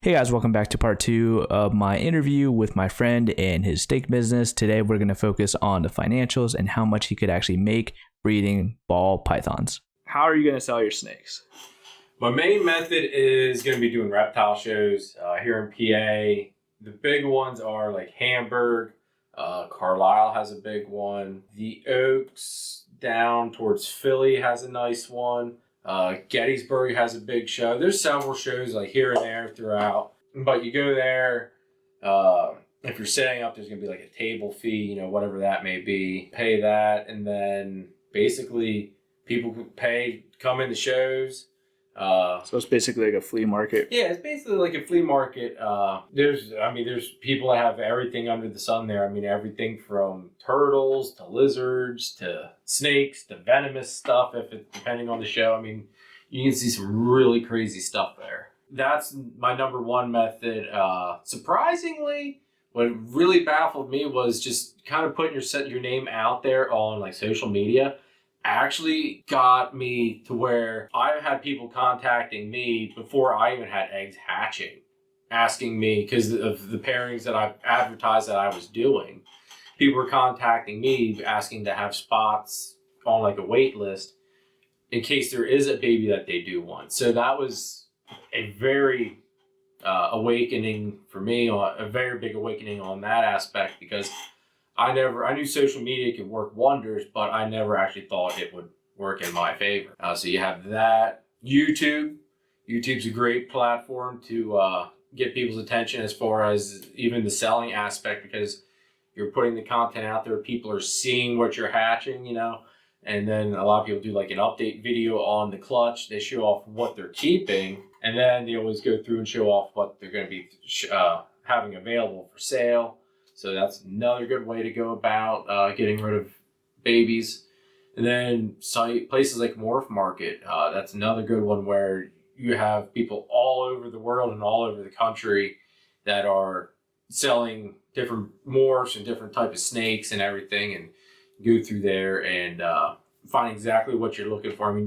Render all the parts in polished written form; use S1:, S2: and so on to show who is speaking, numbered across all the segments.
S1: Hey guys, welcome back to part 2 of my interview with my friend and his steak business. Today we're going to focus on the financials and how much he could actually make breeding ball pythons. How are you going to sell your snakes?
S2: My main method is going to be doing reptile shows here in PA. The big ones are like Hamburg, Carlisle has a big one. The Oaks down towards Philly has a nice one. Gettysburg has a big show. There's several shows like here and there throughout. But you go there, if you're setting up, there's going to be like a table fee, whatever that may be. Pay that, and then basically people pay, come in the shows.
S1: So it's basically like a flea market.
S2: Yeah, it's basically like a flea market. There's people that have everything under the sun there. Everything from turtles to lizards to snakes to venomous stuff. Depending on the show, you can see some really crazy stuff there. That's my number one method. Surprisingly, what really baffled me was just kind of putting your name out there on like social media. Actually got me to where I had people contacting me before I even had eggs hatching, asking me because of the pairings that I advertised that I was doing. People were contacting me asking to have spots on like a wait list in case there is a baby that they do want. So that was a very awakening for me, a very big awakening on that aspect, because I knew social media could work wonders, but I never actually thought it would work in my favor. So you have that. YouTube's a great platform to get people's attention as far as even the selling aspect, because you're putting the content out there. People are seeing what you're hatching, and then a lot of people do like an update video on the clutch. They show off what they're keeping, and then they always go through and show off what they're going to be having available for sale. So that's another good way to go about getting rid of babies. And then places like Morph Market, that's another good one where you have people all over the world and all over the country that are selling different morphs and different type of snakes and everything, and go through there and find exactly what you're looking for. When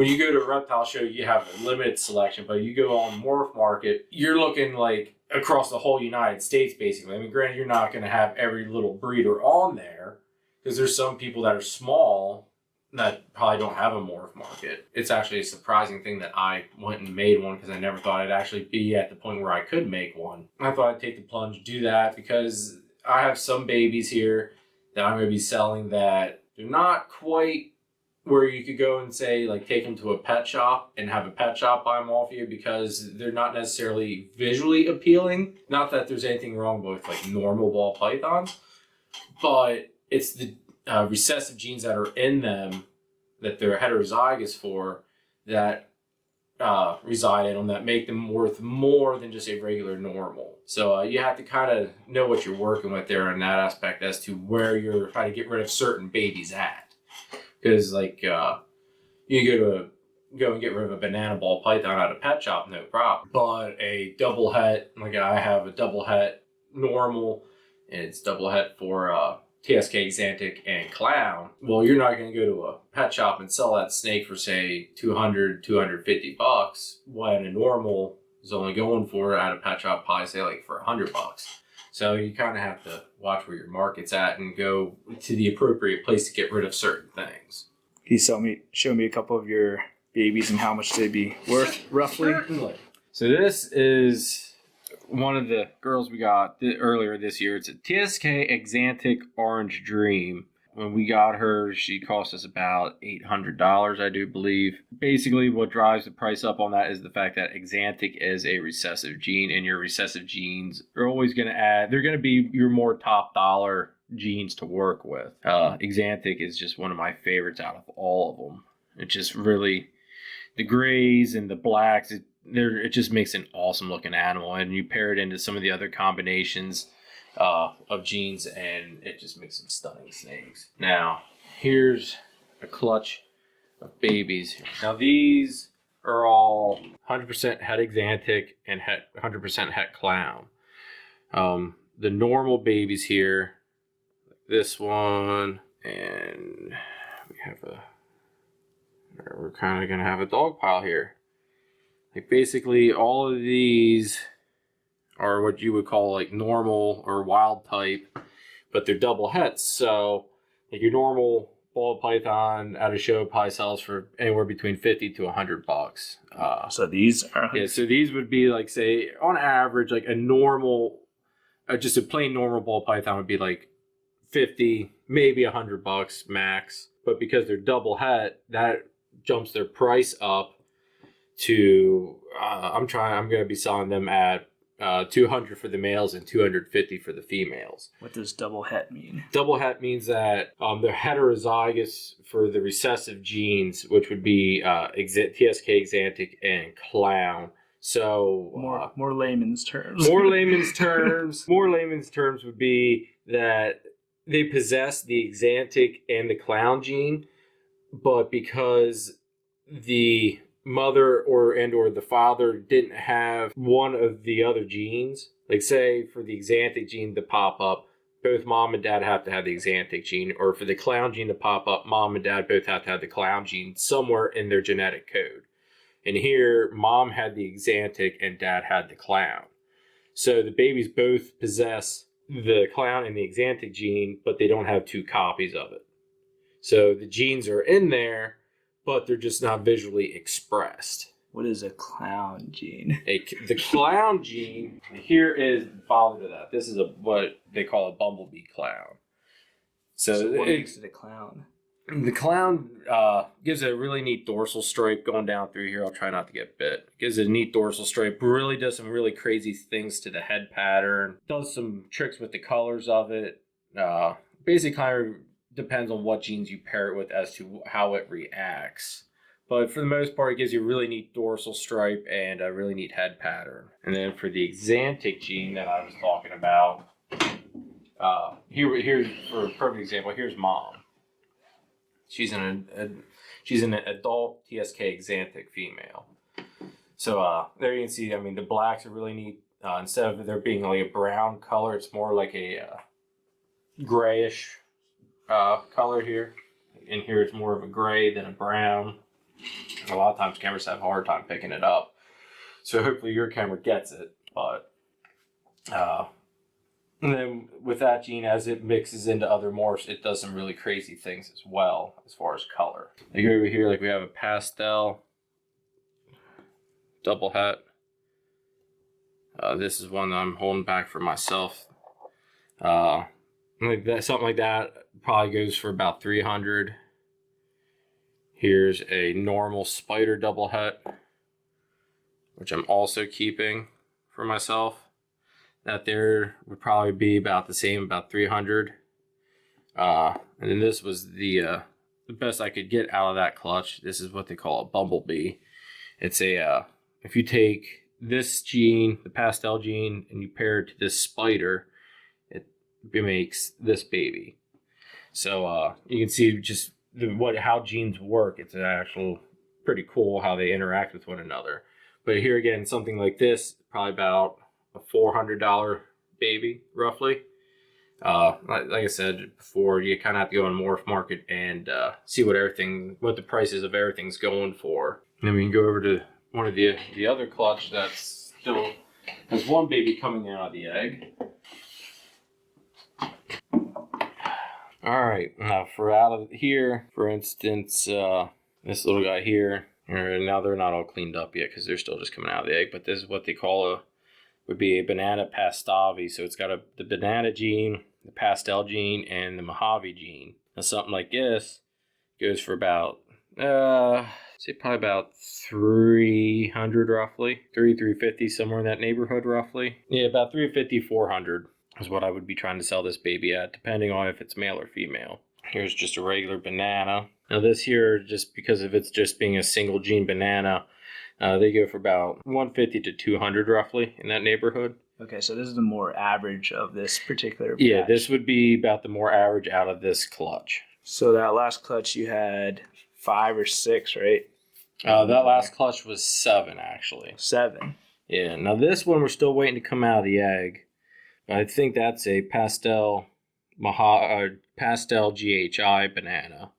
S2: you go to a reptile show, you have a limited selection, but you go on Morph Market, you're looking like across the whole United States, basically. Granted, you're not going to have every little breeder on there, because there's some people that are small that probably don't have a Morph Market. It's actually a surprising thing that I went and made one, because I never thought I'd actually be at the point where I could make one. I thought I'd take the plunge, do that, because I have some babies here that I'm going to be selling that they're not quite where you could go and say, like, take them to a pet shop and have a pet shop buy them off you, because they're not necessarily visually appealing. Not that there's anything wrong with like normal ball pythons, but it's the recessive genes that are in them that they're heterozygous for that reside in them that make them worth more than just a regular normal. So you have to kind of know what you're working with there in that aspect as to where you're trying to get rid of certain babies at. Because like you go and get rid of a banana ball python at a pet shop, no problem. But a double het, like I have a double het normal, and it's double het for TSK, Xanthic, and Clown. Well, you're not going to go to a pet shop and sell that snake for say $200-$250 when a normal is only going for at a pet shop probably say like for $100. So you kind of have to watch where your market's at and go to the appropriate place to get rid of certain things.
S1: Can you show me a couple of your babies and how much they'd be worth roughly?
S2: Certainly. So this is one of the girls we got earlier this year. It's a TSK Xanthic Orange Dream. When we got her, she cost us about $800, I do believe. Basically, what drives the price up on that is the fact that Xanthic is a recessive gene, and your recessive genes are always going to they're going to be your more top dollar genes to work with. Xanthic is just one of my favorites out of all of them. It just really, the grays and the blacks, it just makes an awesome looking animal, and you pair it into some of the other combinations of genes, and it just makes some stunning snakes. Now, here's a clutch of babies. Now, these are all 100% het Xanthic and 100% het Clown. The normal babies here, this one, and we have we're kind of going to have a dog pile here. Like basically all of these are what you would call like normal or wild type, but they're double hets. So like your normal ball python at a show probably sells for anywhere between $50 to $100.
S1: So these are
S2: So these would be like, say, on average, like a normal, just a plain normal ball python would be like 50, maybe $100 max. But because they're double het, that jumps their price up to I'm going to be selling them at 200 for the males and 250 for the females.
S1: What does double het mean?
S2: Double het means that they're heterozygous for the recessive genes, which would be TSK, Xanthic, and Clown. So
S1: more layman's terms.
S2: More layman's terms would be that they possess the Xanthic and the Clown gene, but because the mother or the father didn't have one of the other genes, like say for the Xanthic gene to pop up, both mom and dad have to have the Xanthic gene, or for the Clown gene to pop up, mom and dad both have to have the Clown gene somewhere in their genetic code. And here, mom had the Xanthic and dad had the Clown. So the babies both possess the Clown and the Xanthic gene, but they don't have two copies of it. So the genes are in there, but they're just not visually expressed.
S1: What is a Clown gene?
S2: The Clown gene, here is the father to that. This is what they call a bumblebee clown. So
S1: what makes it a clown?
S2: The Clown gives it a really neat dorsal stripe going down through here. I'll try not to get bit. Gives it a neat dorsal stripe. Really does some really crazy things to the head pattern. Does some tricks with the colors of it. Basically kind of depends on what genes you pair it with as to how it reacts. But for the most part, it gives you a really neat dorsal stripe and a really neat head pattern. And then for the Xanthic gene that I was talking about, here's for a perfect example. Here's mom. She's an adult TSK Xanthic female. So there you can see. I mean, the blacks are really neat. Instead of there being like a brown color, it's more like a grayish color here. In here, it's more of a gray than a brown. A lot of times, cameras have a hard time picking it up. So hopefully, your camera gets it. But and then with that gene, as it mixes into other morphs, it does some really crazy things as well as far as color. Like over here, like we have a pastel double het. This is one that I'm holding back for myself. Like that, something like that probably goes for about 300. Here's a normal spider double het, which I'm also keeping for myself. That there would probably be about the same, about 300. And then this was the best I could get out of that clutch. This is what they call a bumblebee. It's a if you take this gene, the pastel gene, and you pair it to this spider, it makes this baby. So you can see just how genes work. It's actual pretty cool how they interact with one another. But here again, something like this, probably about a $400 baby, roughly. Like I said before, you kind of have to go on Morph Market and see what the prices of everything's going for. And then we can go over to one of the other clutch that still has one baby coming out of the egg. All right, now for out of here, for instance, this little guy here. Now they're not all cleaned up yet because they're still just coming out of the egg. But this is what they call would be a banana pastavi. So it's got the banana gene, the pastel gene, and the Mojave gene. Now something like this goes for about, probably about 300 roughly. 350, somewhere in that neighborhood roughly. Yeah, about 350, 400 is what I would be trying to sell this baby at, depending on if it's male or female. Here's just a regular banana. Now this here, just because of it's just being a single gene banana, they go for about 150 to 200 roughly in that neighborhood.
S1: Okay, so this is the more average of this particular batch.
S2: Yeah, this would be about the more average out of this clutch.
S1: So that last clutch you had 5 or 6, right?
S2: That last clutch was 7 actually.
S1: 7.
S2: Yeah. Now this one we're still waiting to come out of the egg. I think that's a pastel GHI banana.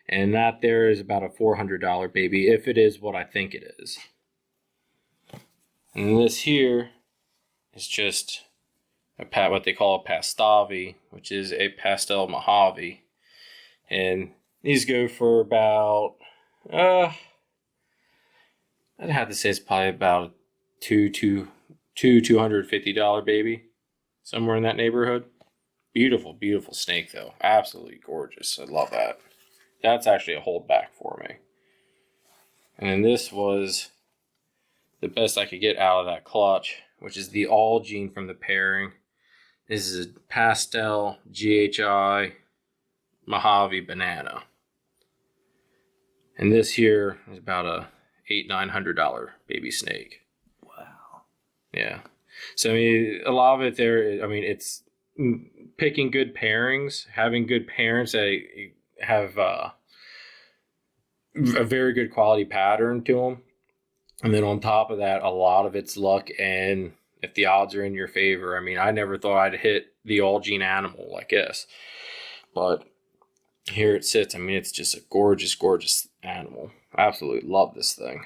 S2: And that there is about a $400 baby, if it is what I think it is. And this here is just what they call a Pastavi, which is a pastel Mojave. And these go for about, I'd have to say it's probably about $250 baby, somewhere in that neighborhood. Beautiful, beautiful snake though. Absolutely gorgeous. I love that. That's actually a holdback for me. And then this was the best I could get out of that clutch, which is the all gene from the pairing. This is a pastel GHI Mojave banana. And this here is about a $800-900 baby snake.
S1: Wow.
S2: Yeah. So I mean, a lot of it there. I mean, it's picking good pairings, having good parents that have a very good quality pattern to them, and then on top of that, a lot of it's luck. And if the odds are in your favor, I mean, I never thought I'd hit the all gene animal like this, but here it sits. I mean, it's just a gorgeous, gorgeous animal. I absolutely love this thing.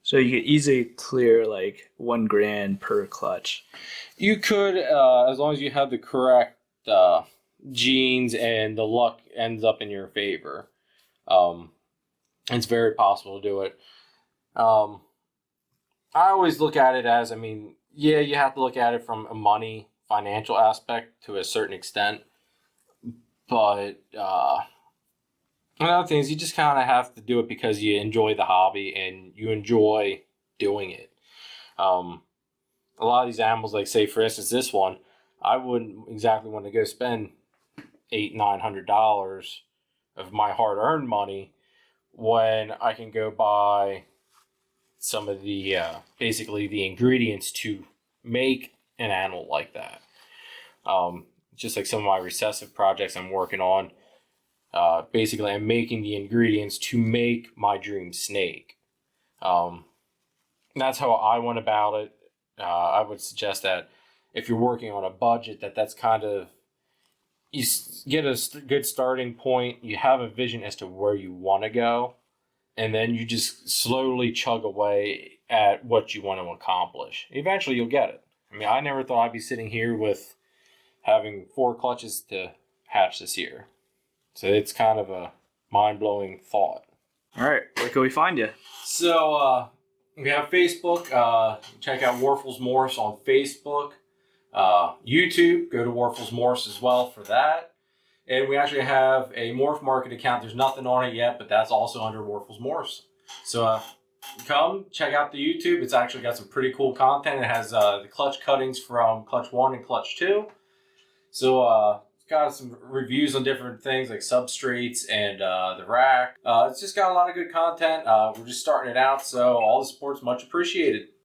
S1: So you could easily clear like $1,000 per clutch.
S2: You could, as long as you have the correct genes and the luck ends up in your favor. It's very possible to do it. I always look at it as, I mean, yeah, you have to look at it from a financial aspect to a certain extent. But another thing is you just kind of have to do it because you enjoy the hobby and you enjoy doing it. A lot of these animals, like say for instance this one, I wouldn't exactly want to go spend $800-900 of my hard-earned money when I can go buy some of the basically the ingredients to make an animal like that. Just like some of my recessive projects I'm working on, basically I'm making the ingredients to make my dream snake. That's how I went about it. I would suggest that if you're working on a budget, that's kind of, you get a good starting point, you have a vision as to where you want to go, and then you just slowly chug away at what you want to accomplish. Eventually you'll get it. I mean, I never thought I'd be sitting here with having 4 clutches to hatch this year. So it's kind of a mind-blowing thought.
S1: All right, where can we find you?
S2: So we have Facebook. Check out Warfel's Morphs on Facebook. YouTube, go to Warfel's Morphs as well for that. And we actually have a Morph Market account. There's nothing on it yet, but that's also under Warfel's Morphs. So come check out the YouTube. It's actually got some pretty cool content. It has the clutch cuttings from Clutch 1 and Clutch 2. So it's got some reviews on different things like substrates and the rack. It's just got a lot of good content. We're just starting it out, so all the support's much appreciated.